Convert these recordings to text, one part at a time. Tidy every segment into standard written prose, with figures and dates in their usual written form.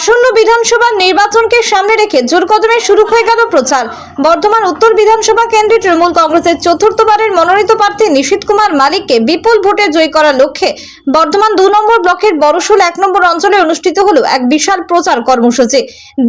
আসন্ন বিধানসভা নির্বাচনকে সামনে রেখে জোর কদমে শুরু হয়ে গেল প্রচার। বর্ধমান উত্তর বিধানসভা কেন্দ্রে তৃণমূল কংগ্রেসের চতুর্থবারের মনোনীত প্রার্থী নিশীথ কুমার মালিককে বিপুল ভোটে জয়ী করার লক্ষ্যে বর্ধমান 2 নম্বর ব্লকের বড়শোল 1 নম্বর অঞ্চলে অনুষ্ঠিত হলো এক বিশাল প্রচার কর্মসূচি।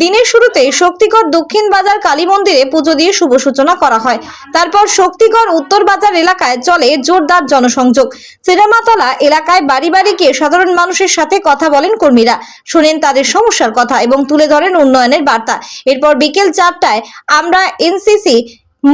দিনের শুরুতে শক্তিগড় দক্ষিণ বাজার কালী মন্দিরে পুজো দিয়ে শুভ সূচনা করা হয়। তারপর শক্তিগড় উত্তর বাজার এলাকায় চলে জোরদার জনসংযোগ। সিনেমাতলা এলাকায় বাড়ি বাড়ি গিয়ে সাধারণ মানুষের সাথে কথা বলেন কর্মীরা, শোনেন তাদের সমস্যার কথা এবং তুলে ধরেন উন্নয়নের বার্তা। এরপর বিকেল 4টায় আমরা এনসিসি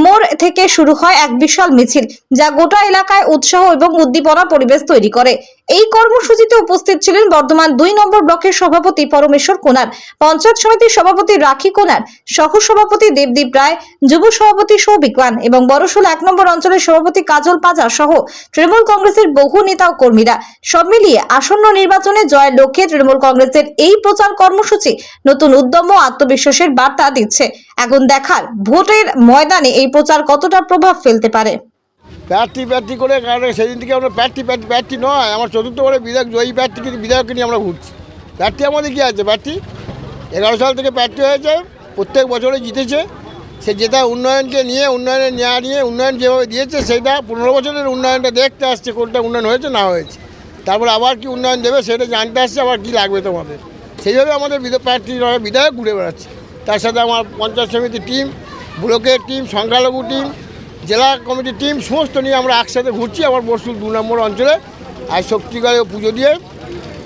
মোড় থেকে শুরু হয় এক বিশাল মিছিল, যা গোটা এলাকায় উৎসাহ এবং উদ্দীপনা পরিবেশ তৈরি করে। এই কর্মসূচিতে উপস্থিত ছিলেন বর্ধমান 2 নম্বর ব্লকের সভাপতি পরমেশ্বর কোনার, পঞ্চায়েত সমিতির সভাপতি রাখি কোনার, সহ সভাপতি দেবদীপ রায়, যুব সভাপতি সৌভিক ওয়ান এবং বড়শোল 1 নম্বর অঞ্চলের সভাপতি কাজল পাজা সহ তৃণমূল কংগ্রেসের বহু নেতা ও কর্মীরা। সব মিলিয়ে আসন্ন নির্বাচনে জয়ের লক্ষ্যে তৃণমূল কংগ্রেসের এই প্রচার কর্মসূচি নতুন উদ্যম ও আত্মবিশ্বাসের বার্তা দিচ্ছে। এখন দেখার ভোটের ময়দানে এই প্রচার কতটা প্রভাব ফেলতে পারে। প্রার্থী করে, কারণ সেদিন থেকে আমরা প্রার্থী নয়, আমার চতুর্থবারে বিধায়ক জয়ী প্রার্থী, কিন্তু বিধায়ককে নিয়ে আমরা ঘুরছি। প্রার্থী আমাদের কী আছে? প্রার্থী 11 সাল থেকে প্রার্থী হয়েছে, প্রত্যেক বছরে জিতেছে। সে যেটা উন্নয়নকে নিয়ে, উন্নয়নের নেওয়া নিয়ে উন্নয়ন যেভাবে দিয়েছে, সেটা 15 বছরের উন্নয়নটা দেখতে আসছে, কোনটা উন্নয়ন হয়েছে না হয়েছে। তারপর আবার কি উন্নয়ন দেবে সেটা জানতে আসছে, আবার কী লাগবে তোমাদের, সেইভাবে আমাদের প্রার্থী বিধায়ক ঘুরে বেড়াচ্ছে। তার সাথে আমার পঞ্চায়েত সমিতির টিম, ব্লকের টিম, সংখ্যালঘু টিম, জেলা কমিটির টিম, সমস্ত নিয়ে আমরা একসাথে ঘুরছি। আবার বড়শোল 2 নম্বর অঞ্চলে আজ শক্তিগড়ে পুজো দিয়ে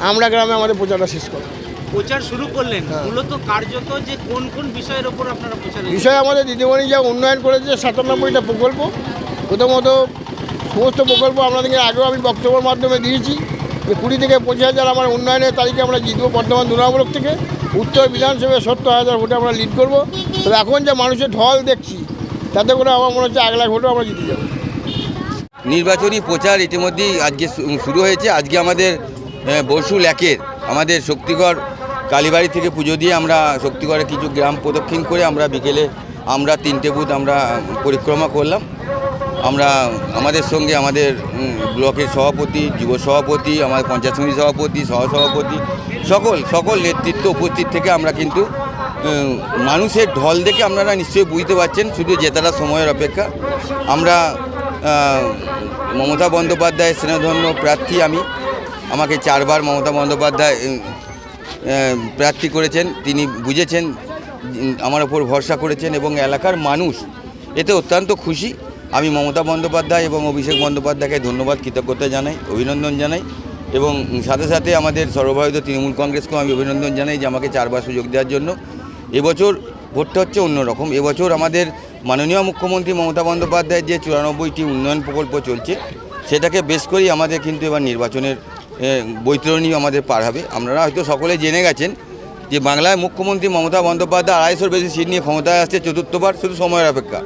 আমরা গ্রামে আমাদের প্রচারটা শেষ করব। প্রচার শুরু করলেন, মূলত কার্যত যে কোন কোন বিষয়ের উপর আপনারা প্রচার? বিষয় আমাদের দিদিমণি যা উন্নয়ন করেছে 97টা প্রকল্প, প্রথমত সমস্ত প্রকল্প আপনাদেরকে আগেও আমি বক্তব্যের মাধ্যমে দিয়েছি যে 20 থেকে 25,000 আমার উন্নয়নের তালিকা আমরা জিতবো। বর্তমান 2 নম্বর থেকে উত্তর বিধানসভায় 70,000 ভোটে আমরা লিড করবো। তবে এখন যে মানুষের ঢল দেখছি, তাতে করে আমার মনে হচ্ছে 1 লাখ ভোটও আমরা জিতে যাব। নির্বাচনী প্রচার ইতিমধ্যেই আজকে শুরু হয়েছে। আজকে আমাদের বড়শোল 1-এর আমাদের শক্তিগড় কালীবাড়ি থেকে পুজো দিয়ে আমরা শক্তিগড়ে কিছু গ্রাম প্রদক্ষিণ করে আমরা বিকেলে আমরা 3টে বুথ আমরা পরিক্রমা করলাম। আমরা আমাদের সঙ্গে আমাদের ব্লকের সভাপতি, যুব সভাপতি, আমাদের পঞ্চায়েত সমিতি সভাপতি, সহসভাপতি, সকল নেতৃত্ব উপস্থিত থেকে আমরা কিন্তু মানুষের ঢল দেখে আপনারা নিশ্চয়ই বুঝতে পারছেন, শুধু জেতাটা সময়ের অপেক্ষা। আমরা মমতা বন্দ্যোপাধ্যায়ের স্নেহধন্য প্রার্থী, আমাকে 4বার মমতা বন্দ্যোপাধ্যায় প্রার্থী করেছেন। তিনি বুঝেছেন, আমার ওপর ভরসা করেছেন এবং এলাকার মানুষ এতে অত্যন্ত খুশি। আমি মমতা বন্দ্যোপাধ্যায় এবং অভিষেক বন্দ্যোপাধ্যায়কে ধন্যবাদ, কৃতজ্ঞতা জানাই, অভিনন্দন জানাই এবং সাথে সাথে আমাদের সর্বভারতীয় তৃণমূল কংগ্রেসকেও আমি অভিনন্দন জানাই যে আমাকে 4বার সুযোগ দেওয়ার জন্য। এবছর ভোটটা হচ্ছে অন্যরকম। এবছর আমাদের মাননীয় মুখ্যমন্ত্রী মমতা বন্দ্যোপাধ্যায়ের যে 94টি উন্নয়ন প্রকল্প চলছে, সেটাকে বেশ করেই আমাদের কিন্তু এবার নির্বাচনের বৈতরণী আমাদের পার হবে। আপনারা হয়তো সকলে জেনে গেছেন যে বাংলায় মুখ্যমন্ত্রী মমতা বন্দ্যোপাধ্যায় 250-র বেশি সিট নিয়ে ক্ষমতায় আসছে চতুর্থবার, শুধু সময়ের অপেক্ষা।